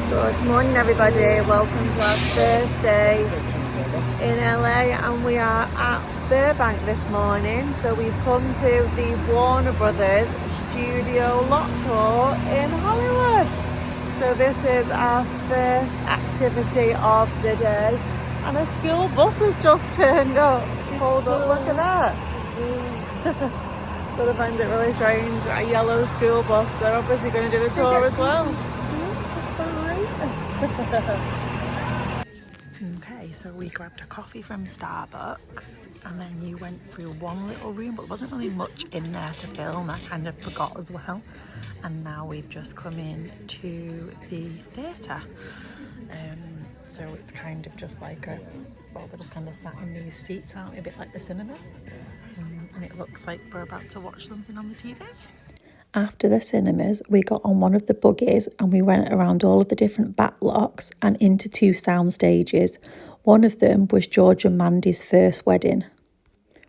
Good morning everybody, welcome to our first day in LA and we are at Burbank this morning. So we've come to the Warner Brothers Studio Lot Tour in Hollywood. So this is our first activity of the day and a school bus has just turned up. Hold up, look at that. But I find it really strange, a yellow school bus. They're obviously going to do the tour as well. Okay, so we grabbed a coffee from Starbucks and then you went through one little room, but there wasn't really much in there to film. I kind of forgot as well. And now we've just come in to the theatre. So it's kind of just like we're just kind of sat in these seats, aren't we? A bit like the cinemas. And it looks like we're about to watch something on the TV. After the cinemas, we got on one of the buggies and we went around all of the different backlots and into 2 sound stages. One of them was George and Mandy's first wedding.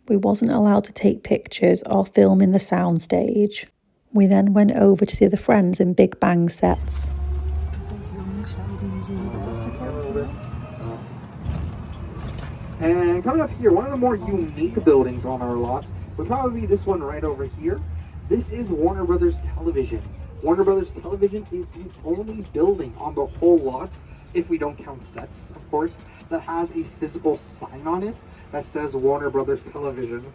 We wasn't allowed to take pictures or film in the sound stage. We then went over to see the Friends and Big Bang sets. This is Young Sheldon's University. And coming up here, one of the more unique buildings on our lot would probably be this one right over here. This is Warner Brothers Television. Warner Brothers Television is the only building on the whole lot, if we don't count sets, of course, that has a physical sign on it that says Warner Brothers Television.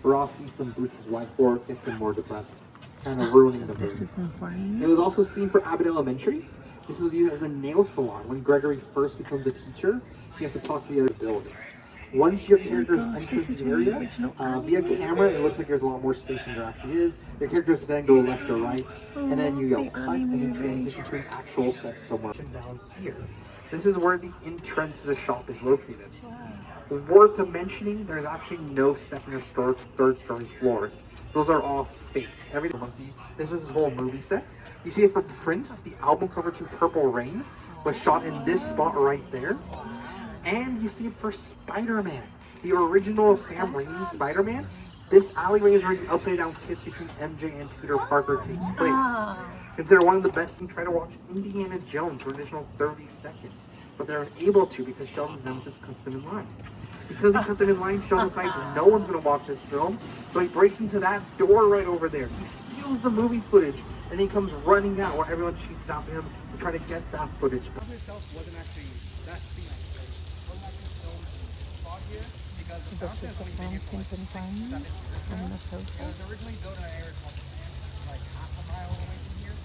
Ross sees some Boots' whiteboard, gets him more depressed, kind of ruining the mood. This is my friend. It was also seen for Abbott Elementary. This was used as a nail salon. When Gregory first becomes a teacher, he has to talk to the other building. Once your characters enter this area, via camera, it looks like there's a lot more space than there actually is. Your characters then go left or right, and then you go cut and you transition to an actual set somewhere. Down here, this is where the entrance to the shop is located. Worth mentioning, there's actually no second or third story floors. Those are all fake. Everything monkey. This was his whole movie set. You see it for Prince, the album cover to Purple Rain was shot in this spot right there. And you see it for Spider-Man, the original Sam Raimi Spider-Man. This alleyway is where the upside down kiss between MJ and Peter Parker takes place. Considered one of the best things. Try to watch Indiana Jones for an additional 30 seconds, but they're unable to because Sheldon's nemesis cuts them in line. Because he cuts them in line, Sheldon decides no one's going to watch this film, so he breaks into that door right over there. He steals the movie footage, and he comes running out while everyone chases after him to try to get that footage. The film itself wasn't actually that scene. This is the fountain from Friends and the sofa. It was originally built in an area called like half a mile away from here.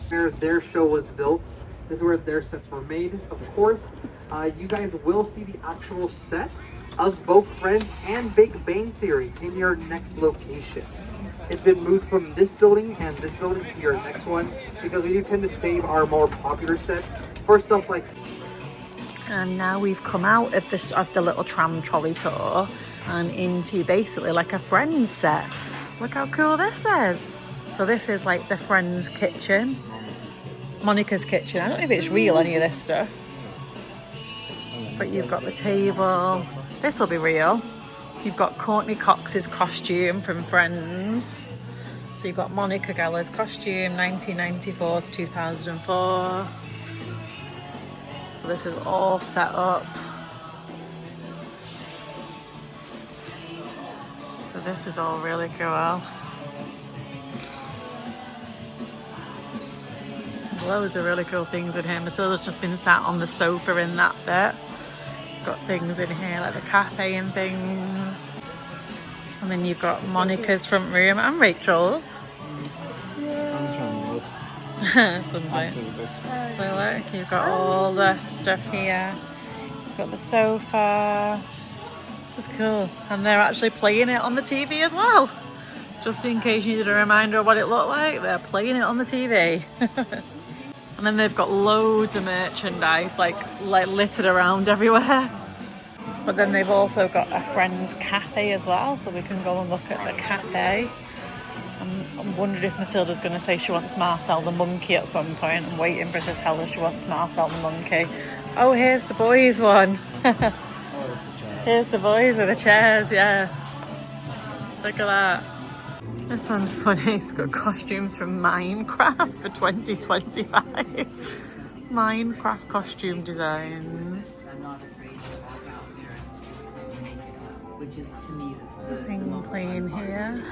Where their show was built. This is where their sets were made, of course. You guys will see the actual sets of both Friends and Big Bang Theory in your next location. It's been moved from this building and this building to your next one because we do tend to save our more popular sets for stuff like. And now we've come out of the little tram trolley tour and into basically like a Friends set. Look how cool this is. So this is like the Friends kitchen, Monica's kitchen. I don't know if it's real, any of this stuff. But you've got the table. This will be real. You've got Courtney Cox's costume from Friends. So you've got Monica Geller's costume, 1994 to 2004. So this is all set up. So this is all really cool. Loads of really cool things in here. Matilda's just been sat on the sofa in that bit. Got things in here like the cafe and things. And then you've got Monica's front room and Rachel's. Something. So look, you've got all the stuff here. You've got the sofa. This is cool. And they're actually playing it on the TV as well. Just in case you need a reminder of what it looked like, they're playing it on the TV. And then they've got loads of merchandise like littered around everywhere. But then they've also got a Friends cafe as well, so we can go and look at the cafe. I'm wondering if Matilda's going to say she wants Marcel the monkey at some point. I'm waiting for her to tell her she wants Marcel the monkey. Oh, here's the boys one. Here's the boys with the chairs, yeah. Look at that. This one's funny. It's got costumes from Minecraft for 2025. Minecraft costume designs. I'm not afraid to walk out there and just make it up, which is to me the Thing most playing fun part. here.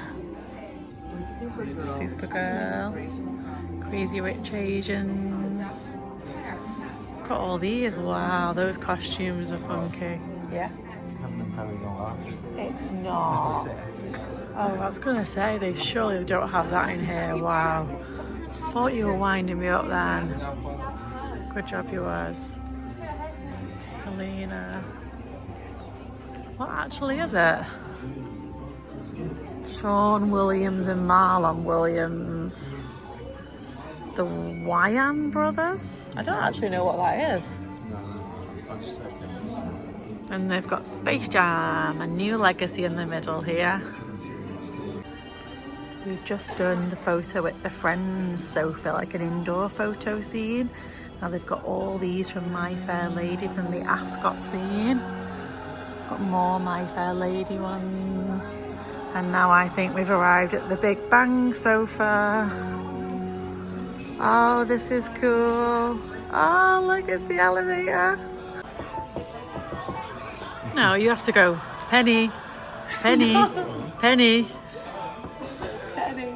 Was Supergirl. Supergirl. Crazy Rich Asians. Look at all these. Wow, those costumes are funky. Yeah. It's not. Oh, I was gonna say they surely don't have that in here. Wow. Thought you were winding me up then. Good job you was. Selena. What actually is it? Sean Williams and Marlon Williams. The Wyan brothers? I don't actually know what that is. And they've got Space Jam and New Legacy in the middle here. We've just done the photo with the Friends sofa, like an indoor photo scene. Now they've got all these from My Fair Lady from the Ascot scene. Got more My Fair Lady ones. And now I think we've arrived at the Big Bang sofa. Oh, this is cool. Oh, look, it's the elevator. No, you have to go. Penny, Penny, no. Penny. Penny,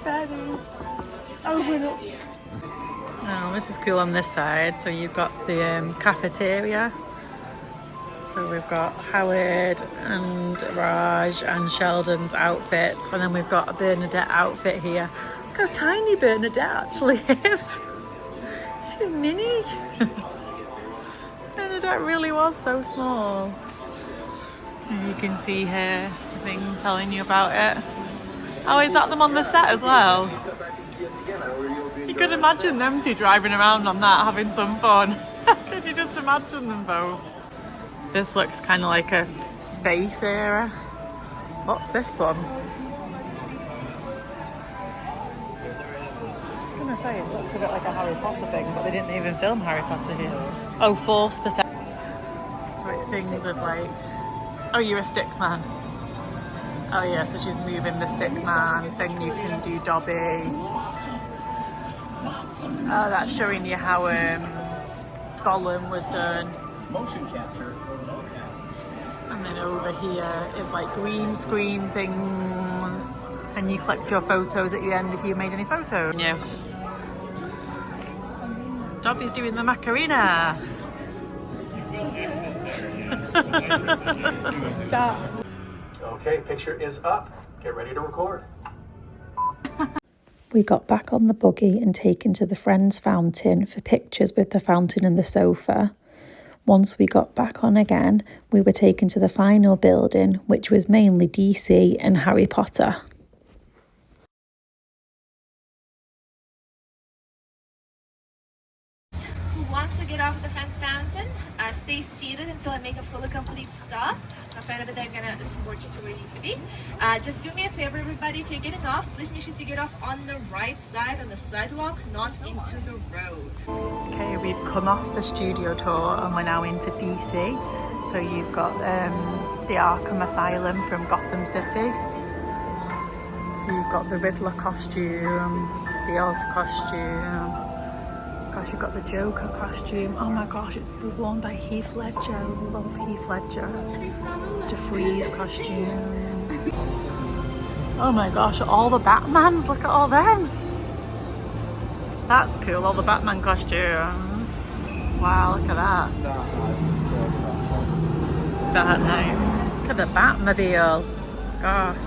Penny. Open up. Oh, this is cool on this side. So you've got the cafeteria. So we've got Howard and Raj and Sheldon's outfits. And then we've got a Bernadette outfit here. Look how tiny Bernadette actually is. She's mini. Bernadette really was so small. And you can see her thing telling you about it. Oh, is that them on the set as well? You could imagine them two driving around on that, having some fun. Could you just imagine them both? This looks kind of like a space era. What's this one? I was gonna say it looks a bit like a Harry Potter thing, but they didn't even film Harry Potter here. Oh, force perception. So it's things of like, oh, you're a stick man. Oh yeah, so she's moving the stick man thing. You can do Dobby. Oh, that's showing you how Gollum was done. Motion capture or no capture. And then over here is like green screen things, and you collect your photos at the end if you made any photos. Yeah. Dobby's doing the Macarena. Okay, picture is up. Get ready to record. We got back on the buggy and taken to the Friends fountain for pictures with the fountain and the sofa. Once we got back on again, we were taken to the final building, which was mainly DC and Harry Potter. Who wants to get off the Friends fountain? Stay seated until I make a fully complete stop. My friend over there gonna escort you to where you need to be. Just do me a favor, everybody. If you're getting off, please make sure to get off on the right side on the sidewalk, not into the road. Okay, we've come off the studio tour and we're now into DC. So you've got the Arkham Asylum from Gotham City. So you've got the Riddler costume, the Oz costume. Gosh, you've got the Joker costume. Oh my gosh, it's worn by Heath Ledger. I love Heath Ledger. Mr. Freeze costume. Oh my gosh, all the Batmans, look at all them. That's cool, all the Batman costumes. Wow, look at that. Dark Knight. Look at the Batmobile. Gosh.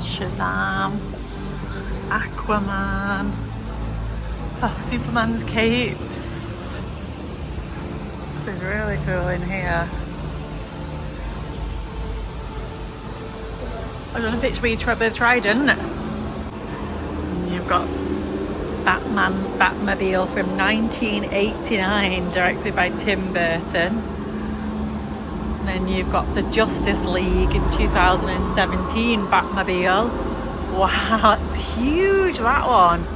Shazam. Aquaman. Oh, Superman's capes. It's really cool in here. I don't know if it's where you try the Trident. You've got Batman's Batmobile from 1989, directed by Tim Burton. And then you've got the Justice League in 2017 Batmobile. Wow, it's huge, that one.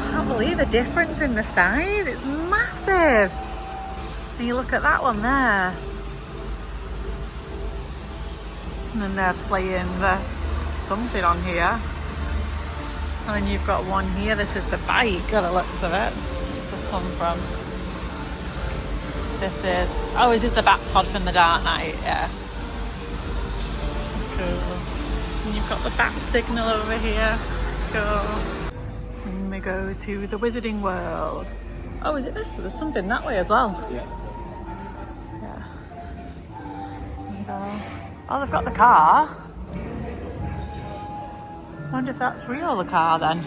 I can't believe the difference in the size. It's massive. And you look at that one there. And then they're playing the something on here. And then you've got one here. This is the bike, by the looks of it. What's this one from? This is, oh, is this the Batpod from the Dark Knight? Yeah. That's cool. And you've got the bat signal over here. Let's go. And we go to the Wizarding World. Oh, is it this? There's something that way as well. Yeah. Yeah. And, oh, they've got the car. Wonder if that's real, the car then.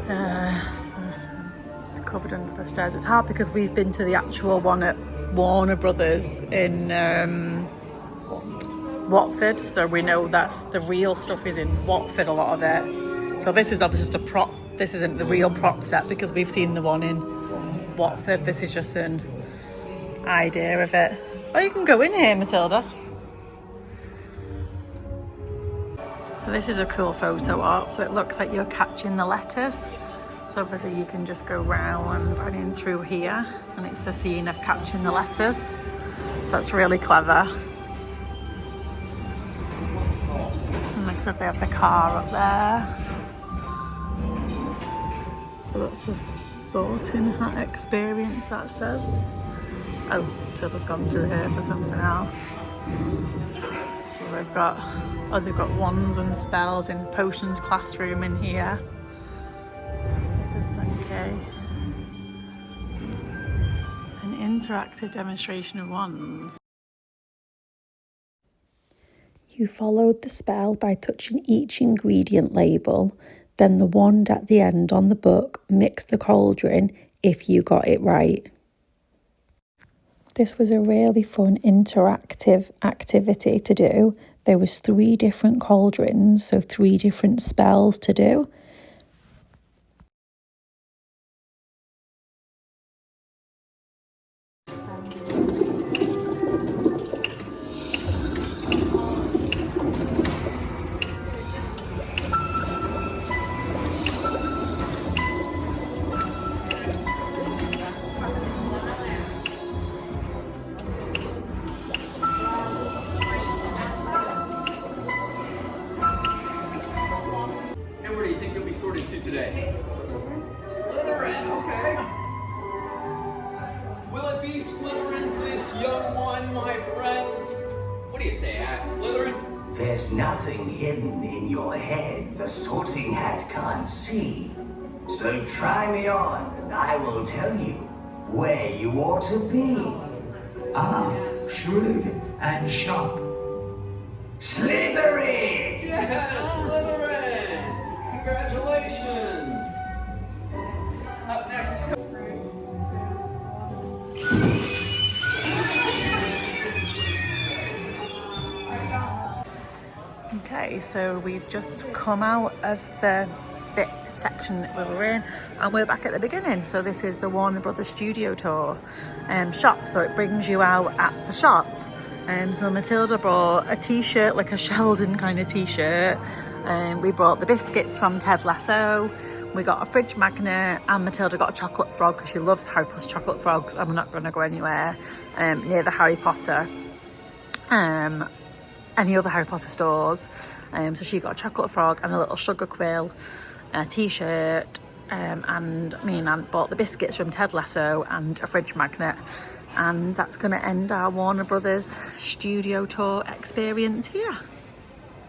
I suppose it's cupboard under the stairs. It's hard because we've been to the actual one at Warner Brothers in Watford, so we know that's the real stuff is in Watford, a lot of it. So this is obviously just a prop. This isn't the real prop set because we've seen the one in Watford. This is just an idea of it. Oh, you can go in here, Matilda. So this is a cool photo op. So it looks like you're catching the letters. So obviously you can just go round and in through here, and it's the scene of catching the letters. So that's really clever. And looks like they have the car up there. So that's a sorting hat experience, that says. Oh, Tilda's gone through here for something else. So they've got wands and spells in potions classroom in here. This is funky. An interactive demonstration of wands. You followed the spell by touching each ingredient label, then the wand at the end on the book mixed the cauldron if you got it right. This was a really fun interactive activity to do. There was 3 different cauldrons, so 3 different spells to do. Sorted to today? Slytherin, okay. Will it be Slytherin for this young one, my friends? What do you say, Slytherin? There's nothing hidden in your head the sorting hat can't see. So try me on and I will tell you where you ought to be. Ah, shrewd and sharp. Slytherin! Yes, Slytherin! Congratulations! Up next. Okay, so we've just come out of the bit section that we were in and we're back at the beginning. So this is the Warner Brothers studio tour shop, so it brings you out at the shop. So Matilda brought a t-shirt, like a Sheldon kind of t-shirt. We brought the biscuits from Ted Lasso. We got a fridge magnet, and Matilda got a chocolate frog because she loves Harry Potter chocolate frogs. I'm not going to go anywhere near the Harry Potter, any other Harry Potter stores. So she got a chocolate frog and a little sugar quill, a t-shirt, and me and Aunt bought the biscuits from Ted Lasso and a fridge magnet. And that's going to end our Warner Brothers studio tour experience here.